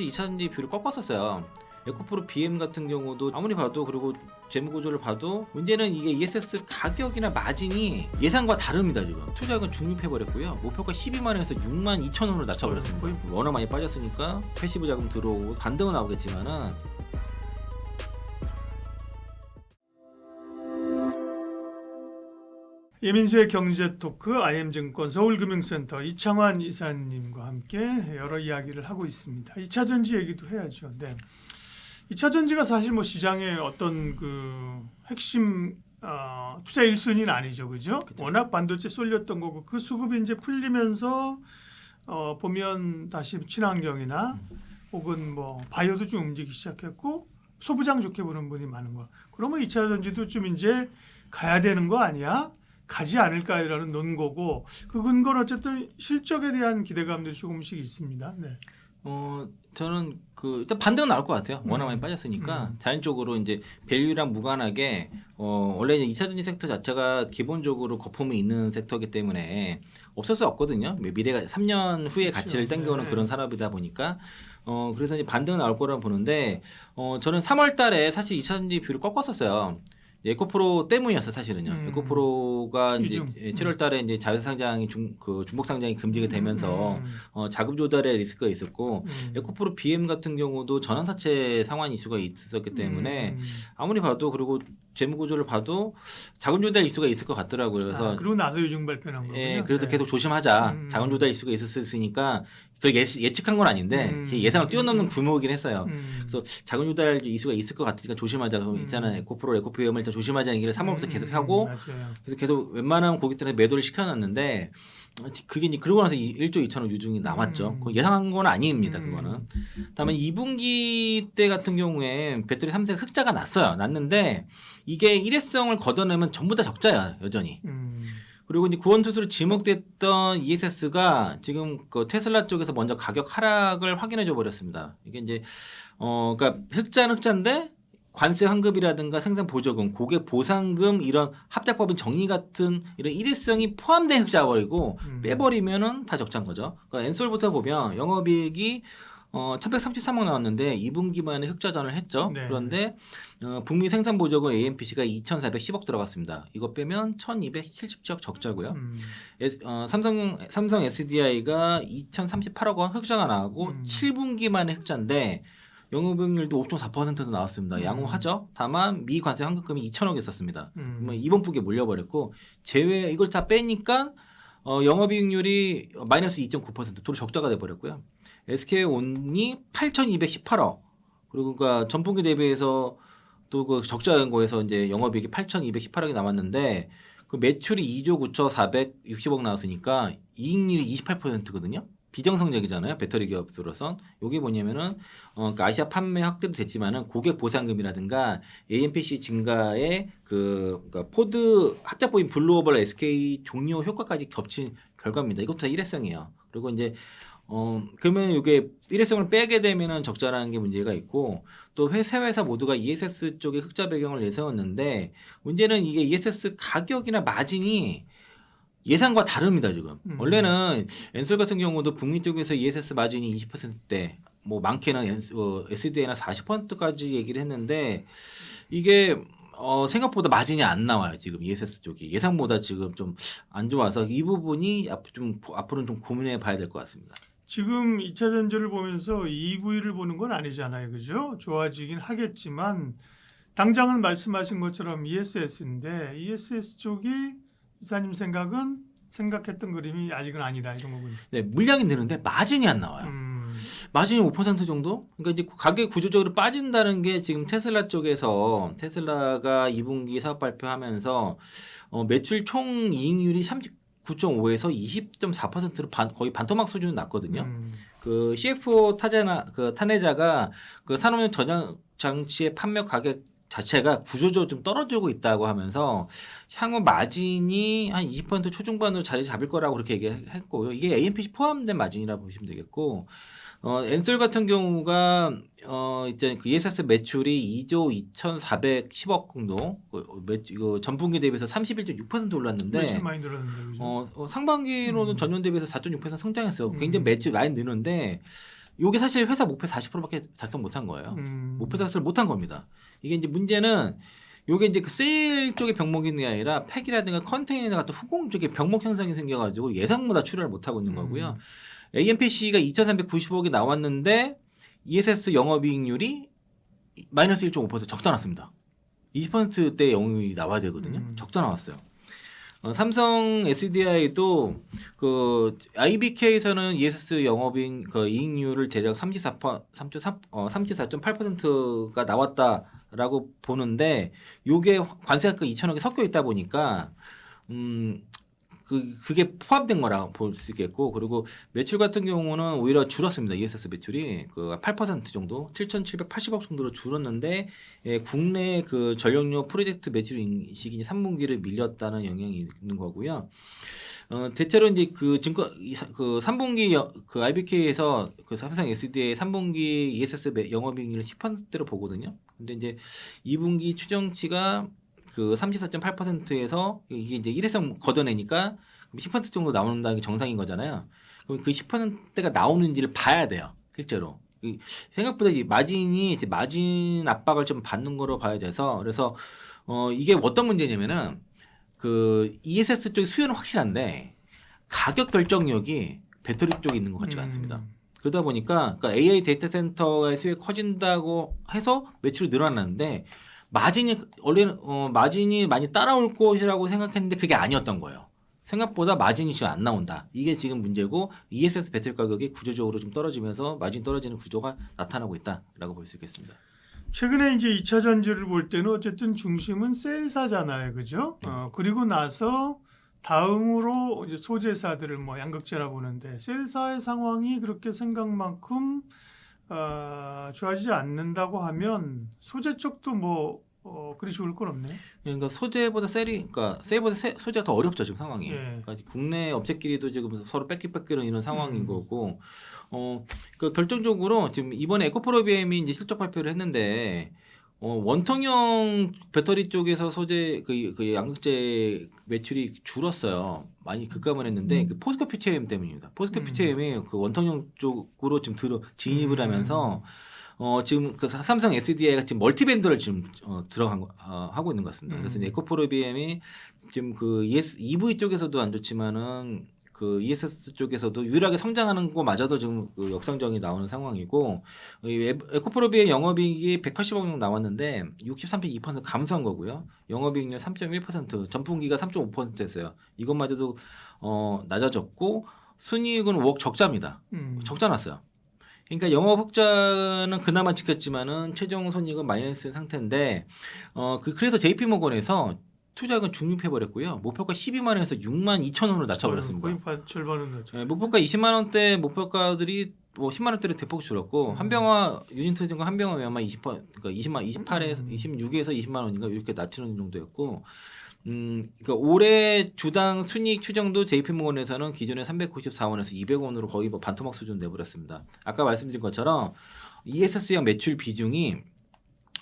2차전지 뷰를 꺾었었어요. 에코프로 BM 같은 경우도 아무리 봐도, 그리고 재무구조를 봐도 문제는 이게 ESS 가격이나 마진이 예상과 다릅니다. 지금 투자액은 중립해버렸고요. 목표가 12만원에서 6만 2천원으로 낮춰버렸습니다. 워낙 많이 빠졌으니까 패시브 자금 들어오고 반등은 나오겠지만은 예민수의 경제토크 IM증권 서울금융센터 이창환 이사님과 함께 여러 이야기를 하고 있습니다. 2차전지 얘기도 해야죠. 네. 2차전지가 사실 뭐 시장의 어떤 그 핵심 투자 1순위는 아니죠. 그죠? 워낙 반도체 쏠렸던 거고 그 수급이 이제 풀리면서 보면 다시 친환경이나 혹은 뭐 바이오도 좀 움직이기 시작했고 소부장 좋게 보는 분이 많은 거. 그러면 2차전지도 좀 이제 가야 되는 거 아니야? 가지 않을까라는 논거고 그 근거는 어쨌든 실적에 대한 기대감도 조금씩 있습니다. 네. 저는 일단 반등은 나올 것 같아요. 워낙 많이 빠졌으니까 자연적으로 이제 밸류랑 무관하게 원래 이제 2차전지 섹터 자체가 기본적으로 거품이 있는 섹터이기 때문에 없을 수 없거든요. 미래가 3년 후에 가치를 땡겨오는 그런 산업이다 보니까 그래서 이제 반등은 나올 거라고 보는데 저는 3월달에 사실 2차전지 뷰를 꺾었었어요. 에코프로 때문이었어 사실은요. 에코프로가 이제 7월달에 이제 자회상장이 중복 상장이 금지가 되면서 자금 조달의 리스크가 있었고 에코프로 BM 같은 경우도 전환사채 상환 이슈가 있었기 때문에 아무리 봐도, 그리고 재무구조를 봐도 자금 조달 이슈가 있을 것 같더라고요. 그래서 그리고 나서 요즘 발표한 거군요. 예, 그래서 네. 계속 조심하자. 자금 조달 이슈가 있었으니까 그걸 예측한 건 아닌데 예상을 뛰어넘는 규모이긴 했어요. 그래서 자금 조달 이슈가 있을 것 같으니까 조심하자. 그럼 있잖아요. 에코프로, BM을 일단 조심하자는 얘기를 3월부터 계속 하고 그래서 계속 웬만한 고객들한테 매도를 시켜놨는데 그게 이제 그러고 나서 1조 2천억 유증이 남았죠. 예상한 건 아닙니다. 그거는. 다음에 2분기 때 같은 경우에 배터리 3색 흑자가 났는데 이게 일회성을 걷어내면 전부 다 적자야 여전히. 그리고 이제 구원투수로 지목됐던 ESS가 지금 그 테슬라 쪽에서 먼저 가격 하락을 확인해줘 버렸습니다. 이게 이제 그러니까 흑자는 흑자인데 관세 환급이라든가 생산 보조금, 고객 보상금 이런 합작법인 정리 같은 이런 일회성이 포함된 흑자버리고 빼버리면은 다 적자인 거죠. 그러니까 엔솔부터 보면 영업이익이 1133억 나왔는데 2분기만에 흑자전을 했죠. 네. 그런데 북미 생산 보조금 AMPC가 2,410억 들어갔습니다. 이거 빼면 1,270억 적자고요. 삼성 SDI가 2,038억 원 흑자가 나오고 7분기만에 흑자인데 영업이익률도 5.4%도 나왔습니다. 양호하죠. 다만 미관세 환급금이 2천억 있었습니다. 그러면 이번 분기에 몰려버렸고 제외 이걸 다 빼니까 영업이익률이 마이너스 2.9% 도로 적자가 돼버렸고요. SK온이 8,218억 그리고 그러니까 전분기 대비해서 또 그 적자인 거에서 이제 영업이익이 8,218억이 남았는데 그 매출이 2조 9,460억 나왔으니까 이익률이 28%거든요. 비정상적이잖아요. 배터리 기업으로선. 이게 뭐냐면은 그러니까 아시아 판매 확대도 됐지만은 고객 보상금이라든가 AMPC 증가에 그러니까 포드 합작법인 블루오벌 SK 종료 효과까지 겹친 결과입니다. 이것도 다 일회성이에요. 그리고 이제 그러면 이게 일회성을 빼게 되면은 적자라는 게 문제가 있고 또 세 회사 모두가 ESS 쪽에 흑자 배경을 내세웠는데 문제는 이게 ESS 가격이나 마진이 예상과 다릅니다 지금. 원래는 엔솔 같은 경우도 북미 쪽에서 ESS 마진이 20%대, 뭐 많게는 SDI나 40%까지 얘기를 했는데 이게 생각보다 마진이 안 나와요 지금 ESS 쪽이. 예상보다 지금 좀 안 좋아서 이 부분이 앞으로는 좀 고민해 봐야 될 것 같습니다. 지금 2차 전지를 보면서 EV를 보는 건 아니잖아요. 그죠? 좋아지긴 하겠지만 당장은 말씀하신 것처럼 ESS인데 ESS 쪽이 이사님 생각했던 그림이 아직은 아니다 이런 거군요. 네, 물량이 느는데 마진이 안 나와요. 마진이 5% 정도? 그러니까 이제 가격 구조적으로 빠진다는 게 지금 테슬라 쪽에서 테슬라가 2분기 사업 발표하면서 매출 총 이익률이 39.5에서 20.4%로 거의 반토막 수준이 났거든요. 그 CFO 타네자가 그 산업용 저장 장치의 판매 가격 자체가 구조적으로 좀 떨어지고 있다고 하면서 향후 마진이 한 20% 초중반으로 자리 잡을 거라고 그렇게 얘기했고 이게 AMPC 포함된 마진이라고 보시면 되겠고 엔솔 같은 경우가 이제 그 ESS 매출이 2조 2,410억 정도 이거 전분기 대비해서 31.6% 올랐는데 매출 많이 늘었는데 그죠? 상반기로는 전년 대비해서 4.6% 성장했어요. 굉장히 매출 많이 느는데 요게 사실 회사 목표 40%밖에 달성 못한 거예요. 목표 달성을 못한 겁니다. 이게 이제 문제는 요게 이제 그 세일 쪽의 병목이 있는 게 아니라 팩이라든가 컨테이너 같은 후공 쪽에 병목 현상이 생겨가지고 예상보다 출하를 못하고 있는 거고요. AMPC가 2,390억이 나왔는데 ESS 영업이익률이 마이너스 1.5% 적자 났습니다. 20%대 영업이익이 나와야 되거든요. 적자 나왔어요. 삼성 SDI도 그 IBK에서는 ESS 영업이익 그 이익률을 대략 34.8%가 나왔다라고 보는데 요게 관세가 2천억이 섞여 있다 보니까 그게 포함된 거라고 볼 수 있겠고, 그리고 매출 같은 경우는 오히려 줄었습니다. ESS 매출이 그 8% 정도 7,780억 정도로 줄었는데 국내 그 전력료 프로젝트 매출 인식이 3분기를 밀렸다는 영향이 있는 거고요. 대체로 이제 그 증권 그 3분기 그 IBK에서 그 삼성 SDI 3분기 ESS 영업이익률 10%대로 보거든요. 근데 이제 2분기 추정치가 그 34.8%에서 이게 이제 일회성 걷어내니까 10% 정도 나온다는 게 정상인 거잖아요. 그럼 그 10%가 나오는지를 봐야 돼요. 실제로. 생각보다 이 마진이 이제 마진 압박을 좀 받는 거로 봐야 돼서, 그래서 이게 어떤 문제냐면은 그 ESS 쪽 수요는 확실한데 가격 결정력이 배터리 쪽에 있는 것 같지가 않습니다. 그러다 보니까 그러니까 AI 데이터 센터의 수요가 커진다고 해서 매출이 늘어났는데 마진이 원래는 마진이 많이 따라올 것이라고 생각했는데 그게 아니었던 거예요. 생각보다 마진이 지금 안 나온다. 이게 지금 문제고 ESS 배터리 가격이 구조적으로 좀 떨어지면서 마진 떨어지는 구조가 나타나고 있다라고 볼 수 있겠습니다. 최근에 이제 2차 전지를 볼 때는 어쨌든 중심은 셀사잖아요, 그죠? 그리고 나서 다음으로 이제 소재사들을 뭐 양극재라 보는데 셀사의 상황이 그렇게 생각만큼 좋아지지 않는다고 하면 소재 쪽도 뭐 그리 좋을 건 없네. 그러니까 소재보다 그러니까 셀보다 소재가 더 어렵죠 지금 상황이. 예. 그러니까 국내 업체끼리도 지금 서로 뺏기는 이런 상황인 거고, 그 결정적으로 지금 이번에 에코프로비엠이 이제 실적 발표를 했는데 원통형 배터리 쪽에서 소재 그 양극재 매출이 줄었어요. 많이 급감을 했는데 그 포스코 퓨처엠 때문입니다. 포스코 퓨처엠이 그 원통형 쪽으로 지금 진입을 하면서 지금 그 삼성 SDI가 지금 멀티밴드를 지금 하고 있는 것 같습니다. 그래서 에코프로비엠이 지금 그 EV 쪽에서도 안 좋지만은 그 ESS 쪽에서도 유일하게 성장하는 거마저도 지금 그 역성장이 나오는 상황이고, 에코프로비엠 영업이익이 180억 정도 나왔는데 63.2% 감소한 거고요. 영업이익률 3.1%, 전분기가 3.5%였어요. 이것마저도 낮아졌고 순이익은 5억 적자입니다. 적자 났어요. 그러니까 영업 흑자는 그나마 지켰지만은 최종 손익은 마이너스 상태인데 그래서 JP모건에서 투자액은 중립해 버렸고요. 목표가 12만 원에서 6만 2천 원으로 낮춰버렸습니다. 거의 절반은 낮죠. 목표가 20만 원대 목표가들이 뭐 10만 원대로 대폭 줄었고 한병화 유니트증권 한병화 외화만 20% 그러니까 28에서 26에서 20만 원인가 이렇게 낮추는 정도였고, 그러니까 올해 주당 순이익 추정도 JP모건에서는 기존에 394원에서 200원으로 거의 뭐 반토막 수준 내버렸습니다. 아까 말씀드린 것처럼 ESS형 매출 비중이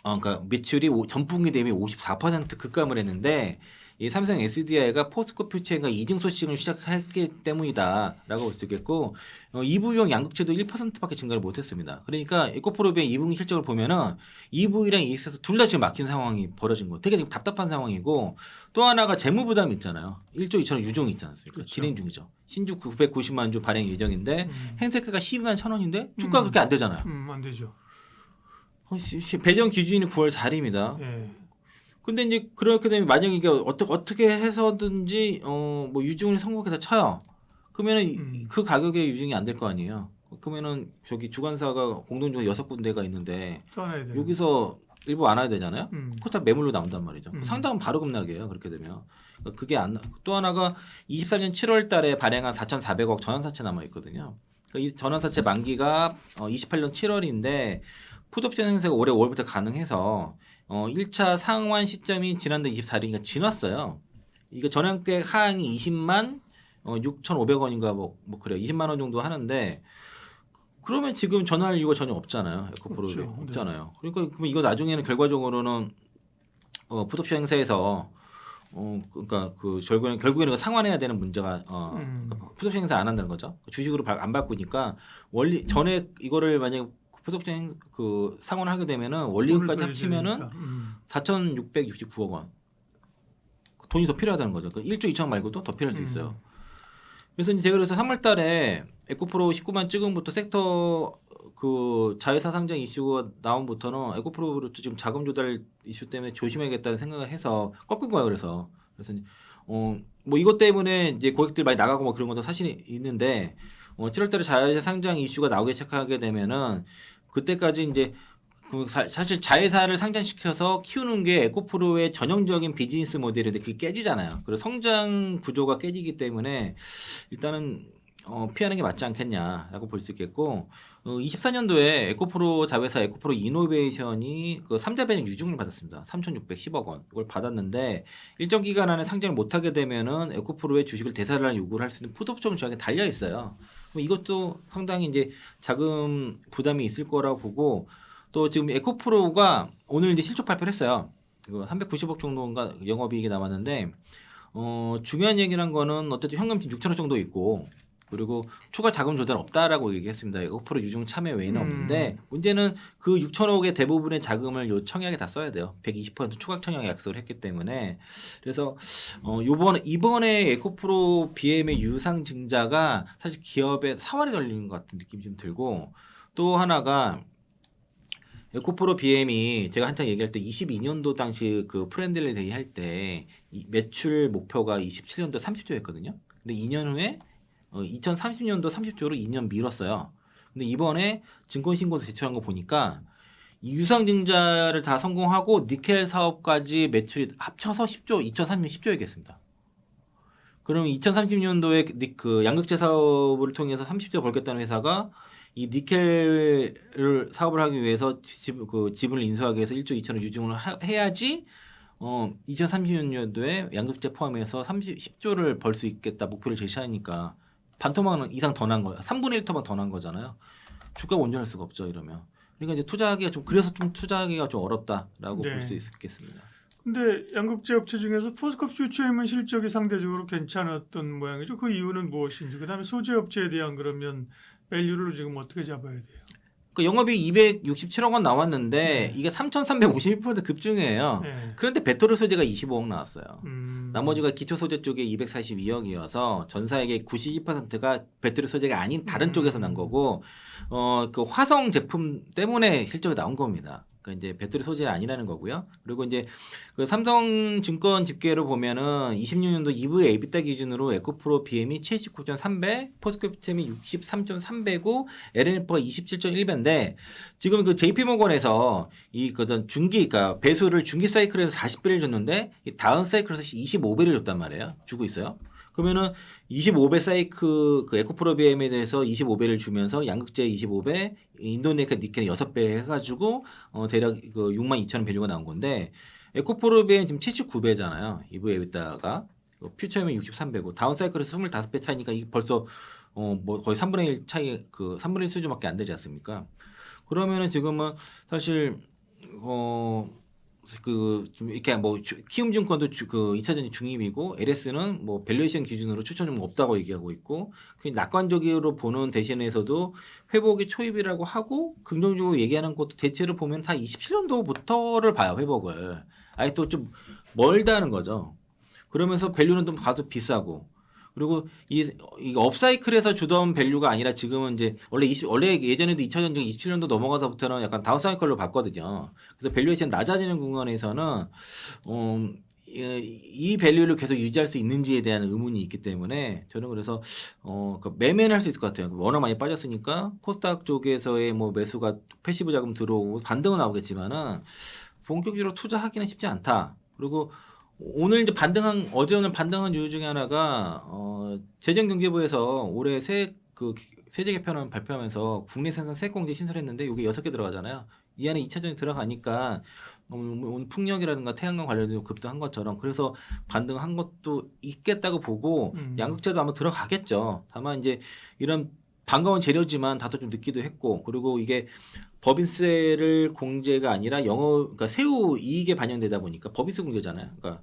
그러니까 매출이 전분기 대비 54% 급감을 했는데 이 삼성 SDI가 포스코 퓨처엠과 이중 소싱을 시작했기 때문이다라고 볼 수 있겠고, EV용 양극재도 1%밖에 증가를 못했습니다. 그러니까 에코프로비엠 2분기 실적을 보면은 EV랑 ESS 둘 다 지금 막힌 상황이 벌어진 거. 되게 지금 답답한 상황이고, 또 하나가 재무 부담이 있잖아요. 1조 2천억 유종이 있지 않습니까? 그렇죠. 진행 중이죠. 신주 990만 주 발행 예정인데 행세가가 12만 1,000원인데 주가가 그렇게 안 되잖아요. 안 되죠. 배정 기준이 9월 4일입니다. 예. 근데 이제 그렇게 되면 만약 이게 어떻게 해서든지 뭐 유증을 성공해서 쳐요. 그러면은 그 가격에 유증이 안 될 거 아니에요. 그러면은 저기 주관사가 공동주가 6군데가 있는데 또 하나 해야 되는. 여기서 일부 안 와야 되잖아요. 그거 다 매물로 나온단 말이죠. 상당은 바로 급락이에요. 그렇게 되면. 그러니까 그게 또 하나가 23년 7월 달에 발행한 4,400억 전환사채 남아 있거든요. 그러니까 이 전환사채 만기가 28년 7월인데 풋옵션 행사가 올해 5월부터 가능해서 1차 상환 시점이 지난달 24일이니까 지났어요. 이거 전환가액 하향이 20만 6,500원인가 뭐 그래요. 20만 원 정도 하는데 그러면 지금 전환할 이유가 전혀 없잖아요. 에코프로비엠 없잖아요. 그러니까 그럼 이거 나중에는 결과적으로는 풋옵션 행사에서 그러니까 그 결국에는 그 상환해야 되는 문제가 그러니까 풋옵션 행사 안 한다는 거죠. 주식으로 안 바꾸니까 원리 전에 이거를 만약 풋옵션 그 상환을 하게 되면은 원리금까지 합치면은 4,669억 원 돈이 더 필요하다는 거죠. 그 1조 2천 말고도 더 필요할 수 있어요. 그래서 이제 제가 그래서 3월달에 에코프로 19만 찍음부터 섹터 그 자회사 상장 이슈가 나온부터는 에코프로도 지금 자금 조달 이슈 때문에 조심해야겠다는 생각을 해서 꺾은 거예요. 그래서 뭐 이것 때문에 이제 고객들 많이 나가고 뭐 그런 것도 사실 있는데 7월달에 자회사 상장 이슈가 나오기 시작하게 되면은 그때까지 이제 사실 자회사를 상장시켜서 키우는 게 에코프로의 전형적인 비즈니스 모델인데 그게 깨지잖아요. 그래서 성장 구조가 깨지기 때문에 일단은 피하는 게 맞지 않겠냐라고 볼 수 있겠고 24년도에 에코프로 자회사 에코프로 이노베이션이 그 3자 배당 유증을 받았습니다. 3,610억 원 이걸 받았는데 일정 기간 안에 상장을 못하게 되면은 에코프로의 주식을 대사를 요구를 할 수 있는 풋옵션 조항에 달려 있어요. 이것도 상당히 이제 자금 부담이 있을 거라고 보고 또 지금 에코프로가 오늘 이제 실적 발표를 했어요. 390억 정도인가 영업이익이 남았는데 중요한 얘기란 거는 어쨌든 현금 6천억 정도 있고 그리고 추가 자금 조달 없다라고 얘기했습니다. 에코프로 유증 참여 외에는 없는데 문제는 그 6천억의 대부분의 자금을 요 청약에 다 써야 돼요. 120% 추가 청약 약속을 했기 때문에 그래서 이번에 에코프로 BM의 유상 증자가 사실 기업의 사활에 걸리는 것 같은 느낌이 좀 들고 또 하나가 에코프로 BM이 제가 한창 얘기할 때 22년도 당시 그 프렌들리 데이 할 때 매출 목표가 27년도 30조였거든요. 근데 2년 후에 2030년도 30조로 2년 미뤘어요. 근데 이번에 증권신고서 제출한 거 보니까 유상증자를 다 성공하고 니켈 사업까지 매출이 합쳐서 10조, 2030년 10조이겠습니다. 그럼 2030년도에 그 양극재 사업을 통해서 30조 벌겠다는 회사가 이 니켈 사업을 하기 위해서 지분을 인수하기 위해서 1조 2천억 유증을 해야지 2030년도에 양극재 포함해서 10조를 벌 수 있겠다 목표를 제시하니까 반토막 이상 더 난 거야. 3분의 1토막 더 난 거잖아요. 주가가 온전할 수가 없죠, 이러면. 그러니까 이제 투자하기가 좀 어렵다라고 볼 수 있겠습니다. 근데 양극재 업체 중에서 포스코 퓨처엠은 실적이 상대적으로 괜찮았던 모양이죠. 그 이유는 무엇인지. 그다음에 소재 업체에 대한 그러면 밸류를 지금 어떻게 잡아야 돼요? 그 영업이 267억 원 나왔는데 이게 3,351% 급증이에요. 그런데 배터리 소재가 25억 나왔어요. 나머지가 기초 소재 쪽에 242억이어서 전사액의 92%가 배터리 소재가 아닌 다른 쪽에서 난 거고 그 화성 제품 때문에 실적이 나온 겁니다. 그러니까 이제 배터리 소재가 아니라는 거고요. 그리고 이제 그 삼성증권 집계를 보면은 26년도 2부 EBITDA 기준으로 에코프로 BM이 79.3배, 포스코 퓨처엠이 63.3배고 LNF가 27.1배인데 지금 그 JP모건에서 이 그전 그러니까 배수를 중기 사이클에서 40배를 줬는데 다음 사이클에서 25배를 줬단 말이에요. 주고 있어요. 그러면은 25배 사이클 그 에코프로 BM에 대해서 25배를 주면서 양극재 25배, 인도네시아 니켈 6배 해가지고 대략 그 6만 2천 원 밸류가 나온 건데 에코프로 BM 지금 79배잖아요. 이부 에비타가 퓨처엠은 63배고 다운 사이클에서 25배 차이니까 이게 벌써 뭐 거의 3분의 1 차이 그 3분의 1 수준밖에 안 되지 않습니까? 그러면은 지금은 사실 좀 이렇게 뭐 키움증권도 그 2차전지 중립이고 LS는 뭐 밸류에이션 기준으로 추천은 없다고 얘기하고 있고 그 낙관적으로 보는 대신에서도 회복이 초입이라고 하고 긍정적으로 얘기하는 것도 대체로 보면 다 27년도부터를 봐요. 회복을 아예 또 좀 멀다는 거죠. 그러면서 밸류는 좀 가도 비싸고 그리고 이 업사이클에서 주던 밸류가 아니라 지금은 이제 원래 예전에도 2000년도 27년도 넘어가서부터는 약간 다운사이클로 봤거든요. 그래서 밸류에이션 낮아지는 구간에서는 이 밸류를 계속 유지할 수 있는지에 대한 의문이 있기 때문에 저는 그래서 매매는 할 수 있을 것 같아요. 워낙 많이 빠졌으니까 코스닥 쪽에서의 뭐 매수가 패시브 자금 들어오고 반등은 나오겠지만은 본격적으로 투자하기는 쉽지 않다. 그리고 어제 오늘 반등한 이유 중에 하나가 재정경제부에서 올해 세제 개편안 발표하면서 국내 생산 세액공제 신설했는데 이게 6개 들어가잖아요. 이 안에 2차전이 들어가니까 오늘 풍력이라든가 태양광 관련해서 급등한 것처럼 그래서 반등한 것도 있겠다고 보고 양극재도 아마 들어가겠죠. 다만 이제 이런 반가운 재료지만 다소 좀 늦기도 했고 그리고 이게 법인세를 공제가 아니라 그러니까 세후 이익에 반영되다 보니까 법인세 공제잖아요. 그러니까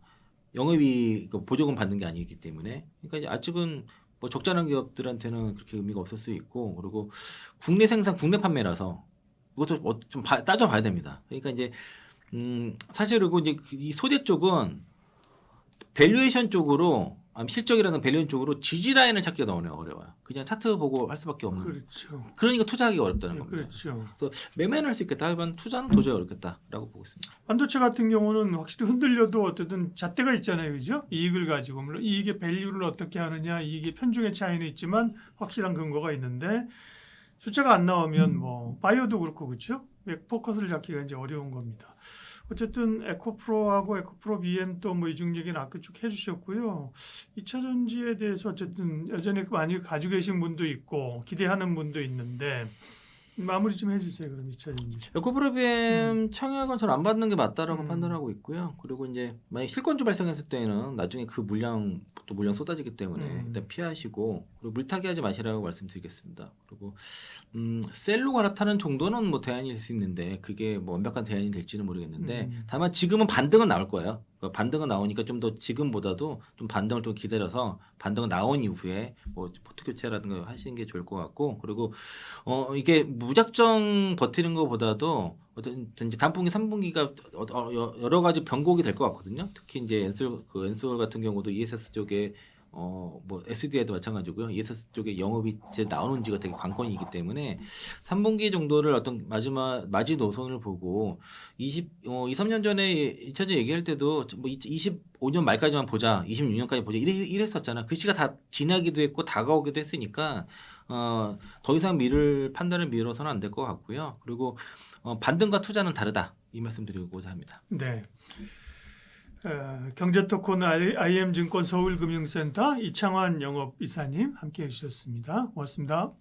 영업이 보조금 받는 게 아니기 때문에 그러니까 이제 아직은 뭐 적절한 기업들한테는 그렇게 의미가 없을 수 있고 그리고 국내 생산 국내 판매라서 이것도 좀 따져봐야 됩니다. 그러니까 이제 사실 그리고 이제 이 소재 쪽은 밸류에이션 쪽으로 실적이라는 밸류에이션 쪽으로 지지 라인을 찾기가 너무 어려워요. 그냥 차트 보고 할 수밖에 없는. 그렇죠. 그러니까 투자하기 어렵다는 예, 겁니다. 그렇죠. 그래서 매매는 할 수 있겠다 하면 투자는 도저히 어렵겠다라고 보고 있습니다. 반도체 같은 경우는 확실히 흔들려도 어쨌든 잣대가 있잖아요, 그죠? 이익을 가지고 물론 이익의 밸류를 어떻게 하느냐, 이익의 편중의 차이는 있지만 확실한 근거가 있는데 숫자가 안 나오면 뭐 바이오도 그렇고 그렇죠? 포커스를 잡기가 이제 어려운 겁니다. 어쨌든 에코프로하고 에코프로 BM 또 뭐 이중 얘기는 아까 쭉 해주셨고요. 2차 전지에 대해서 어쨌든 여전히 많이 가지고 계신 분도 있고 기대하는 분도 있는데 마무리 좀 해주세요. 그럼 2차 전지. 에코프로비엠 청약은 저는 안 받는 게 맞다라고 음. 판단하고 있고요. 그리고 이제 만약 실권주 발생했을 때는 나중에 그 물량 쏟아지기 때문에 일단 피하시고 그리고 물타기 하지 마시라고 말씀드리겠습니다. 그리고 셀로 갈아타는 정도는 뭐 대안일 수 있는데 그게 뭐 완벽한 대안이 될지는 모르겠는데 다만 지금은 반등은 나올 거예요. 반등은 나오니까 좀 더 지금보다도 좀 반등을 좀 기다려서 반등은 나온 이후에 뭐 포트 교체라든가 하시는 게 좋을 것 같고 그리고 이게 무작정 버티는 것보다도 어떤 이제 단분기, 3분기가 여러 가지 변곡이 될 것 같거든요. 특히 이제 엔솔 같은 경우도 ESS 쪽에 뭐 SDI도 마찬가지고요. ESS 쪽에 영업이 이제 나오는지가 되게 관건이기 때문에 3분기 정도를 어떤 마지 노선을 보고 3년 전에 2차전 얘기할 때도 뭐 25년 말까지만 보자, 26년까지 보자 이랬었잖아. 그 시가 다 지나기도 했고 다가오기도 했으니까 더 이상 판단을 미뤄서는 안 될 것 같고요. 그리고 반등과 투자는 다르다 이 말씀드리고자 합니다. 네. 경제토크는 IM증권 서울금융센터 이창환 영업이사님 함께해 주셨습니다. 고맙습니다.